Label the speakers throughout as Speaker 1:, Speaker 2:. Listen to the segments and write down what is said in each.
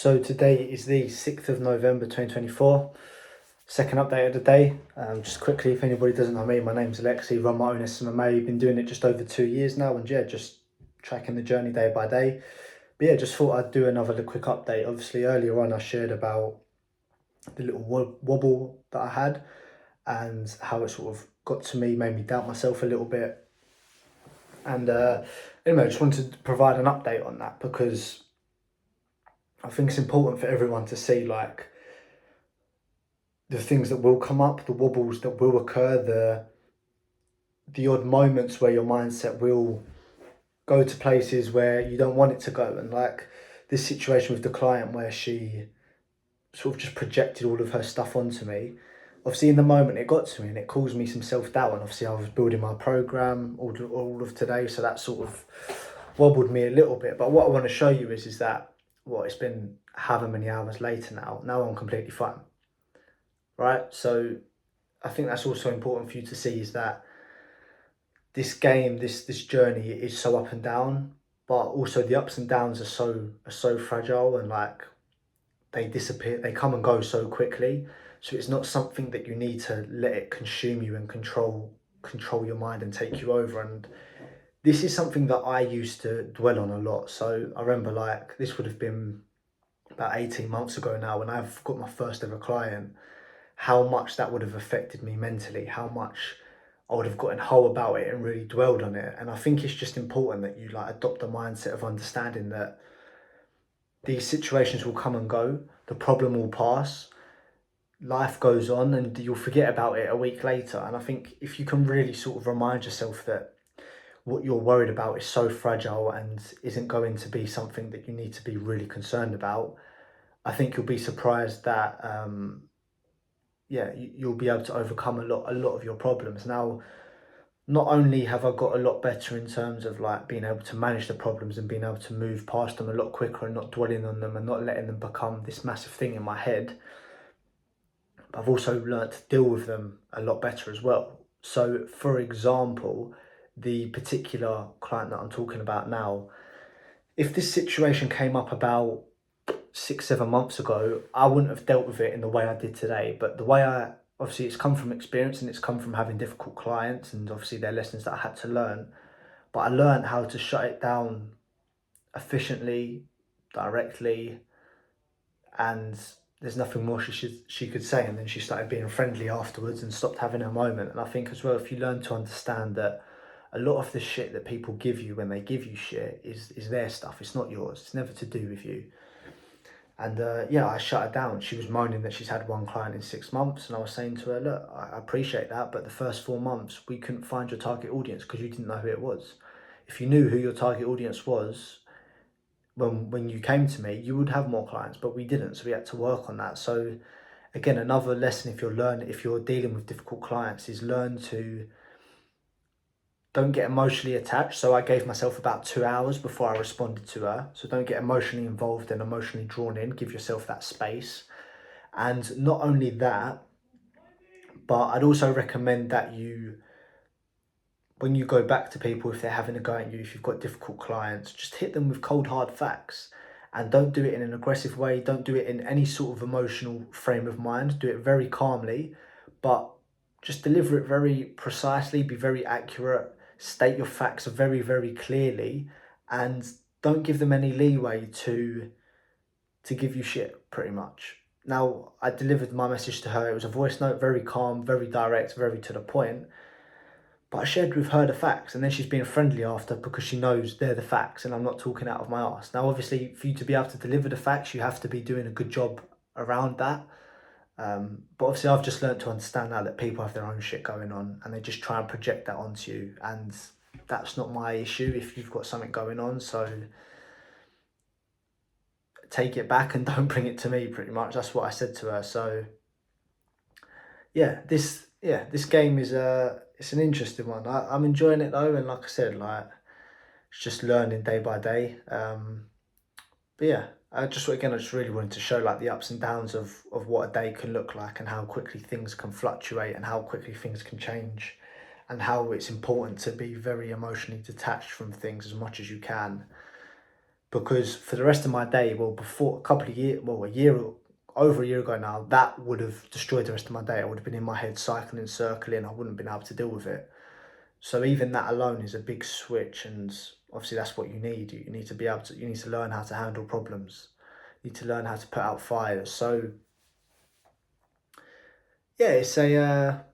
Speaker 1: So today is the 6th of November 2024, second update of the day. Just quickly, if anybody doesn't know me, my name's Alexi, run my own SMA, been doing it just over 2 years now, and yeah, just tracking the journey day by day. But yeah, just thought I'd do another quick update. Obviously earlier on I shared about the little wobble that I had and how it sort of got to me, made me doubt myself a little bit. And anyway, I just wanted to provide an update on that because I think it's important for everyone to see like the things that will come up, the wobbles that will occur, the odd moments where your mindset will go to places where you don't want it to go. And like this situation with the client where she sort of just projected all of her stuff onto me. Obviously in the moment it got to me and it caused me some self-doubt, and obviously I was building my program all of today, so that sort of wobbled me a little bit. But what I want to show you is that it's been however many hours later now I'm completely fine, right? So I think that's also important for you to see, is that this game, this journey is so up and down, but also the ups and downs are so fragile, and like they disappear, they come and go so quickly. So it's not something that you need to let it consume you and control your mind and take you over. And this is something that I used to dwell on a lot. So I remember like this would have been about 18 months ago now when I've got my first ever client, how much that would have affected me mentally, how much I would have gotten whole about it and really dwelled on it. And I think it's just important that you like adopt a mindset of understanding that these situations will come and go, the problem will pass, life goes on, and you'll forget about it a week later. And I think if you can really sort of remind yourself that what you're worried about is so fragile and isn't going to be something that you need to be really concerned about, I think you'll be surprised that you'll be able to overcome a lot of your problems. Now, not only have I got a lot better in terms of like being able to manage the problems and being able to move past them a lot quicker and not dwelling on them and not letting them become this massive thing in my head, but I've also learned to deal with them a lot better as well. So for example, the particular client that I'm talking about now, if this situation came up about 6-7 months ago, I wouldn't have dealt with it in the way I did today. But the way obviously it's come from experience and it's come from having difficult clients, and obviously they're lessons that I had to learn. But I learned how to shut it down efficiently, directly, and there's nothing more she could say. And then she started being friendly afterwards and stopped having her moment. And I think as well, if you learn to understand that a lot of the shit that people give you when they give you shit is their stuff, it's not yours, it's never to do with you. And I shut her down. She was moaning that she's had one client in 6 months, and I was saying to her, look, I appreciate that, but the first 4 months we couldn't find your target audience because you didn't know who it was. If you knew who your target audience was when you came to me, you would have more clients, but we didn't, so we had to work on that. So again, another lesson if you're dealing with difficult clients is learn to don't get emotionally attached. So I gave myself about 2 hours before I responded to her. So don't get emotionally involved and emotionally drawn in. Give yourself that space. And not only that, but I'd also recommend that when you go back to people, if they're having a go at you, if you've got difficult clients, just hit them with cold, hard facts. And don't do it in an aggressive way. Don't do it in any sort of emotional frame of mind. Do it very calmly, but just deliver it very precisely, be very accurate, state your facts very, very clearly, and don't give them any leeway to give you shit, pretty much. Now, I delivered my message to her. It was a voice note, very calm, very direct, very to the point. But I shared with her the facts, and then she's being friendly after because she knows they're the facts and I'm not talking out of my arse. Now, obviously, for you to be able to deliver the facts, you have to be doing a good job around that. But obviously I've just learned to understand now that people have their own shit going on and they just try and project that onto you, and that's not my issue if you've got something going on. So take it back and don't bring it to me, pretty much. That's what I said to her. So this game is it's an interesting one. I'm enjoying it though, and like I said, like it's just learning day by day. But yeah, I just really wanted to show like the ups and downs of what a day can look like and how quickly things can fluctuate and how quickly things can change, and how it's important to be very emotionally detached from things as much as you can. because for the rest of my day, well, before a couple of years, well, over a year ago now, that would have destroyed the rest of my day. I would have been in my head cycling, circling. I wouldn't have been able to deal with it. So even that alone is a big switch, and obviously that's what you need. You need to be able to. You need to learn how to handle problems. You need to learn how to put out fires. So yeah, it's a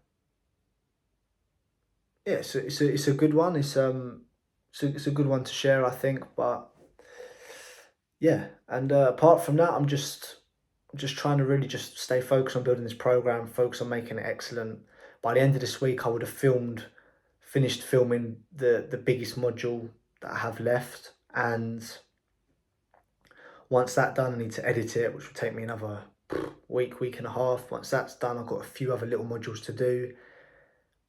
Speaker 1: good one. It's a good one to share, I think. But yeah, and apart from that, I'm just trying to really just stay focused on building this program, focus on making it excellent. By the end of this week, I would have finished filming the biggest module that I have left, and once that's done, I need to edit it, which will take me another week and a half. Once that's done, I've got a few other little modules to do.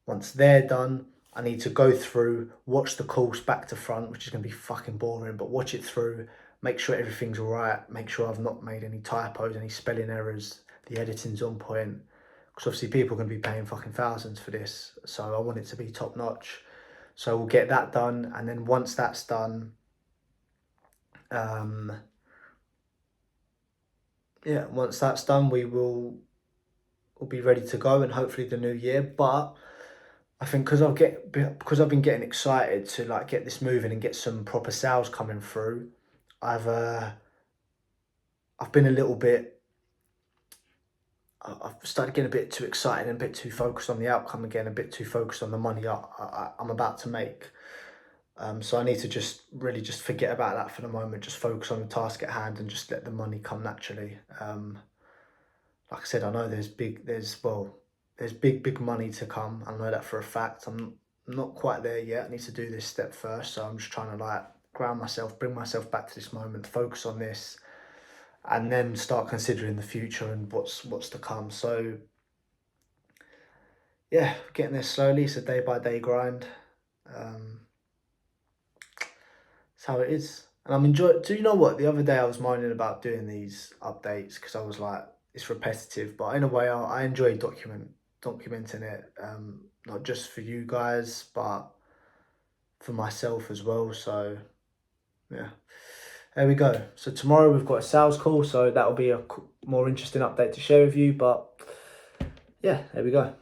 Speaker 1: Once they're done, I need to go through, watch the course back to front, which is going to be fucking boring, but watch it through, make sure everything's all right, make sure I've not made any typos, any spelling errors, the editing's on point. Because obviously people are going to be paying fucking thousands for this, so I want it to be top notch. So we'll get that done, and then once that's done, once that's done, we'll be ready to go, and hopefully the new year. But I think because I've been getting excited to like get this moving and get some proper sales coming through, I've been a little bit. I've started getting a bit too excited and a bit too focused on the outcome again, a bit too focused on the money I'm about to make. So I need to just really just forget about that for the moment, just focus on the task at hand and just let the money come naturally. Like I said, I know there's big money to come. I know that for a fact. I'm not quite there yet. I need to do this step first. So I'm just trying to like ground myself, bring myself back to this moment, focus on this, and then start considering the future and what's to come. So yeah, getting there slowly. It's a day by day grind. It's how it is. And I'm enjoying. Do you know what? The other day I was minding about doing these updates because I was like, it's repetitive, but in a way I enjoy documenting it, not just for you guys, but for myself as well. So yeah, there we go. So tomorrow we've got a sales call, so that'll be a more interesting update to share with you. But yeah, there we go.